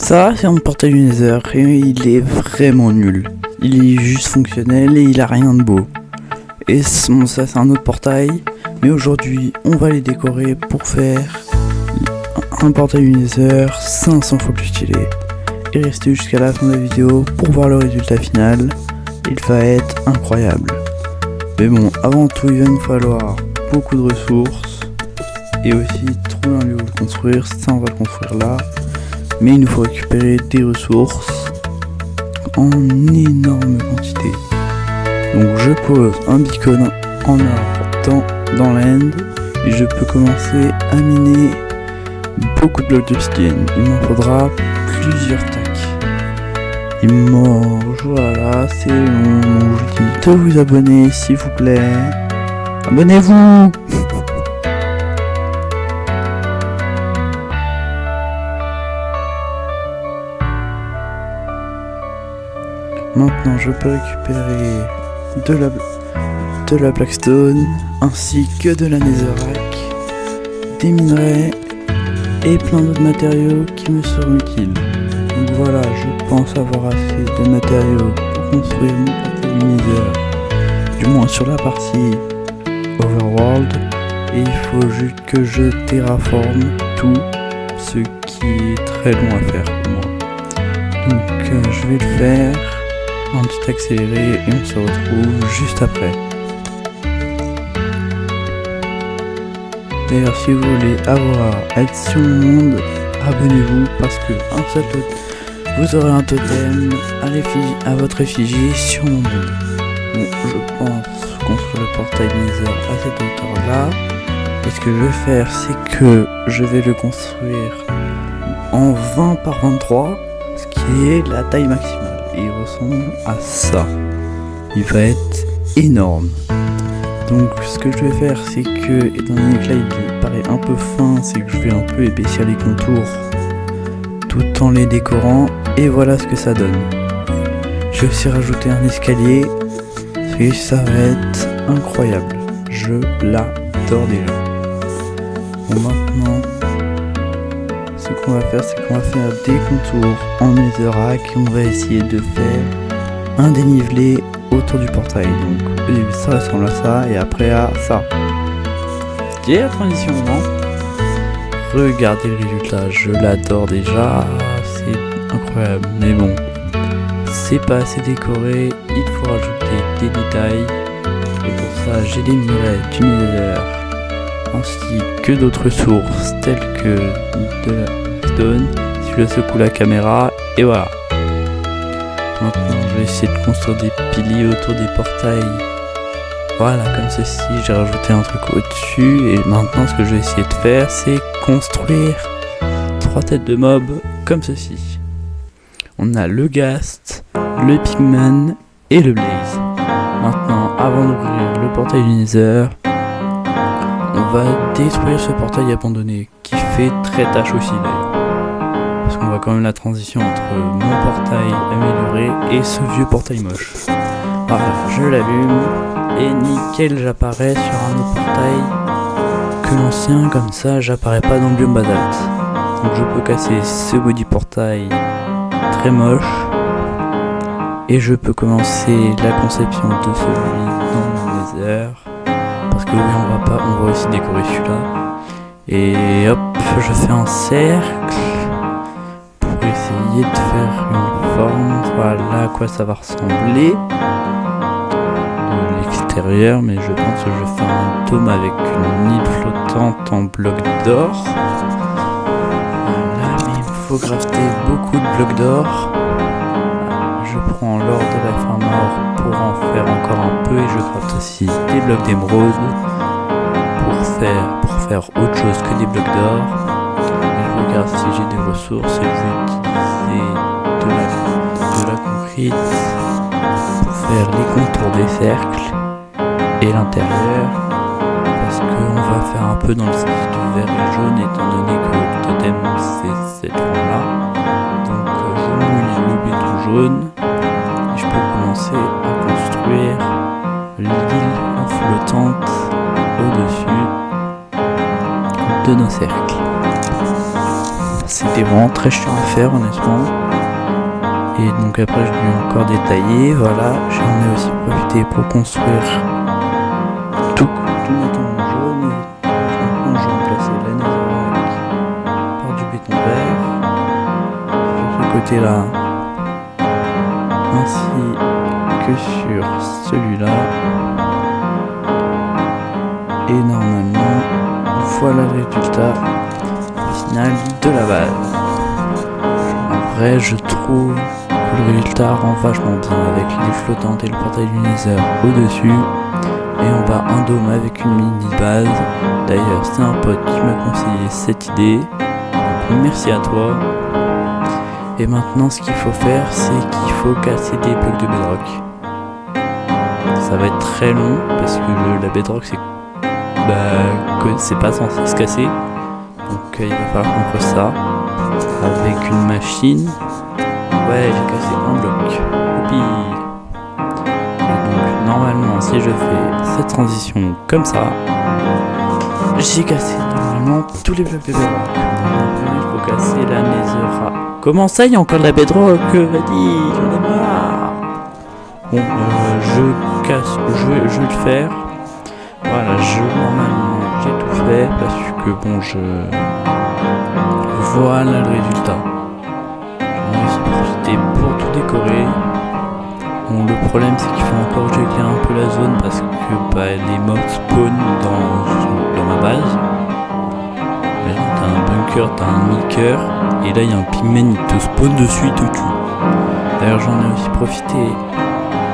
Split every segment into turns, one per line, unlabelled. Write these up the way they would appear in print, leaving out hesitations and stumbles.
Ça, c'est un portail du Nether et il est vraiment nul. Il est juste fonctionnel et il a rien de beau. Et ça, c'est un autre portail. Mais aujourd'hui, on va les décorer pour faire un portail du Nether 500 fois plus stylé. Et restez jusqu'à la fin de la vidéo pour voir le résultat final. Il va être incroyable. Mais bon, avant tout, il va nous falloir beaucoup de ressources. Et aussi trouver un lieu où le construire. Ça, on va le construire là. Mais il nous faut récupérer des ressources en énorme quantité. Donc je pose un beacon en or dans l'end et je peux commencer à miner beaucoup de blocs d'obsidienne. Il m'en faudra plusieurs stacks. Il voilà, c'est long. Je vous dis de vous abonner s'il vous plaît. Abonnez-vous. Maintenant je peux récupérer de la blackstone ainsi que de la netherrack, des minerais et plein d'autres matériaux qui me seront utiles. Donc voilà, je pense avoir assez de matériaux pour construire mon portail du Nether, du moins sur la partie Overworld, et il faut juste que je terraforme tout, ce qui est très long à faire pour moi. Donc je vais le faire un petit accéléré et on se retrouve juste après. D'ailleurs, si vous voulez être sur le monde, abonnez-vous parce que vous aurez un totem à votre effigie sur mon monde. Bon, je pense construire le portail Nether à cette hauteur là. Et ce que je vais faire, c'est que je vais le construire en 20 par 23, ce qui est la taille maximale. Et il ressemble à ça. Il va être énorme. Donc ce que je vais faire, c'est que, étant donné que là il paraît un peu fin, c'est que je vais un peu épaissir les contours tout en les décorant, et voilà ce que ça donne. Je vais aussi rajouter un escalier et ça va être incroyable. Je l'adore déjà. Bon, maintenant ce qu'on va faire, c'est qu'on va faire des contours en netherrack et on va essayer de faire un dénivelé autour du portail. Donc au début ça ressemble à ça et après à ça. Stylé la transition, non? Regardez le résultat, je l'adore déjà, c'est incroyable. Mais bon, c'est pas assez décoré, il faut rajouter des détails. Et pour ça j'ai des minerais du Nether, ainsi que d'autres ressources telles que de la stone. Si je secoue la caméra, et voilà. Maintenant je vais essayer de construire des piliers autour des portails. Voilà, comme ceci. J'ai rajouté un truc au-dessus. Et maintenant ce que je vais essayer de faire, c'est construire 3 têtes de mobs comme ceci. On a le Ghast, le Pigman et le Blaze. Maintenant, avant d'ouvrir le portail du Nether, on va détruire ce portail abandonné qui fait très tâche aussi d'ailleurs. Parce qu'on voit quand même la transition entre mon portail amélioré et ce vieux portail moche. Voilà, je l'allume et nickel, j'apparais sur un autre portail que l'ancien, comme ça j'apparais pas dans le biome basalte. Donc je peux casser ce body portail très moche et je peux commencer la conception de celui dans le Nether. Parce que oui, on va aussi décorer celui-là. Et hop, je fais un cercle pour essayer de faire une forme. Voilà à quoi ça va ressembler de l'extérieur, mais je pense que je fais un dôme avec une île flottante en blocs d'or. Voilà, mais il me faut crafter beaucoup de blocs d'or. Je prends l'or de la ferme or pour en faire encore un peu et je crafte aussi des blocs d'émeraude pour faire autre chose que des blocs d'or. Je regarde si j'ai des ressources et je vais utiliser de la concrète pour faire les contours des cercles et l'intérieur, parce qu'on va faire un peu dans le style du vert et jaune étant donné que le totem c'est cette forme là. Donc je mouille le béton jaune. Je peux commencer à construire l'île en flottante au-dessus de nos cercles. c'était vraiment très chiant à faire honnêtement. Et donc après je l'ai encore détaillé, voilà, j'en ai aussi profité pour construire tout en jaune. Maintenant j'ai remplacé la netherrack par du béton vert sur ce côté là, ainsi que sur celui-là. Et normalement voilà le résultat final de la base. En vrai je trouve que le résultat rend vachement bien avec l'île flottante et le portail du Nether au-dessus. Et en bas un dôme avec une mini base. D'ailleurs c'est un pote qui m'a conseillé cette idée. Donc merci à toi. Et maintenant ce qu'il faut faire c'est qu'il faut casser des blocs de bedrock. Ça va être très long parce que la bedrock c'est pas censé se casser. Donc il va falloir qu'on creuse ça avec une machine. Ouais, j'ai cassé un bloc. Youpi. Donc normalement si je fais cette transition comme ça, j'ai cassé normalement tous les blocs de bedrock. Maintenant il faut casser la netherrack. Comment ça il y a encore de la bedrock? Vas-y, j'en ai marre. Bon, je vais le faire. Voilà, normalement j'ai tout fait parce que bon voilà le résultat. J'en ai aussi profité pour tout décorer. Bon, le problème c'est qu'il faut encore que j'éclaire un peu la zone parce que les mobs spawn dans ma base. Imagine, t'as un bunker, t'as un milker, et là il y a un pigman, il te spawn dessus, il te tue. D'ailleurs j'en ai aussi profité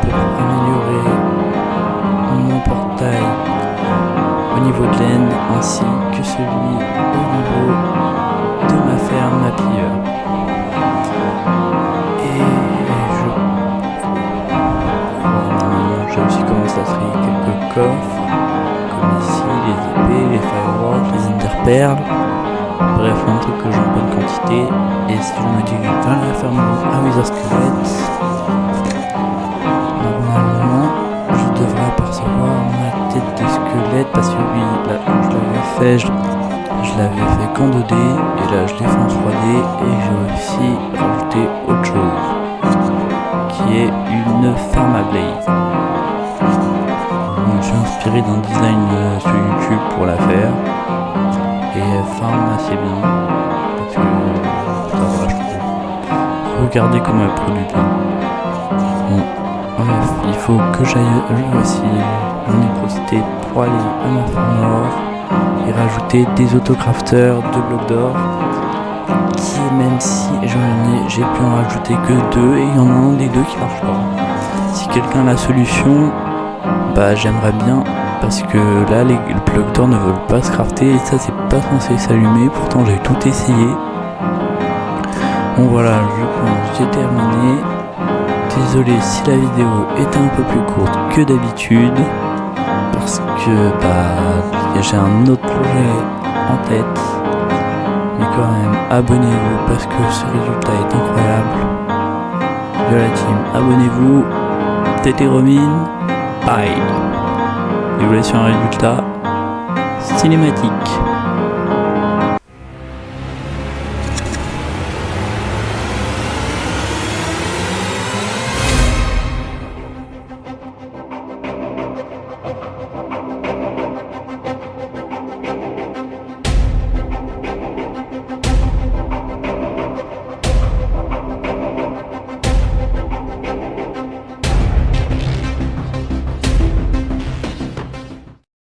pour améliorer mon portail au niveau de l'end ainsi que celui au niveau de ma ferme, ma pilleur. Et normalement j'ai aussi commencé à trier quelques coffres comme ici, les épées, les firewalls, les interperles, bref un truc que j'ai en bonne quantité. Et si je me dirige vers la ferme à Wither Skelett, normalement je devrais apercevoir ma tête de squelette parce que oui, là quand je l'avais fait, je l'avais fait qu'en 2D et là je l'ai fait en 3D et j'ai aussi rajouté autre chose qui est une ferme à blaze. Je me suis inspiré d'un design sur YouTube pour la faire et elle farm assez bien parce que ça va, je trouve. Regardez comment elle produit bien. Bon, bref, il faut que j'aille aussi. J'en ai profité pour aller à ma ferme or et rajouter des autocrafters de blocs d'or qui, même si j'ai pu en rajouter que 2 et il y en a un des 2 qui marche pas. Si quelqu'un a la solution, j'aimerais bien parce que là les blocs d'or ne veulent pas se crafter et ça c'est pas censé s'allumer, pourtant j'ai tout essayé. Bon voilà, je pense j'ai terminé. Désolé si la vidéo était un peu plus courte que d'habitude parce que j'ai un autre projet en tête, mais quand même abonnez-vous parce que ce résultat est incroyable. De la team, abonnez-vous. TT Romine, bye. Et vous voulez sur un résultat cinématique.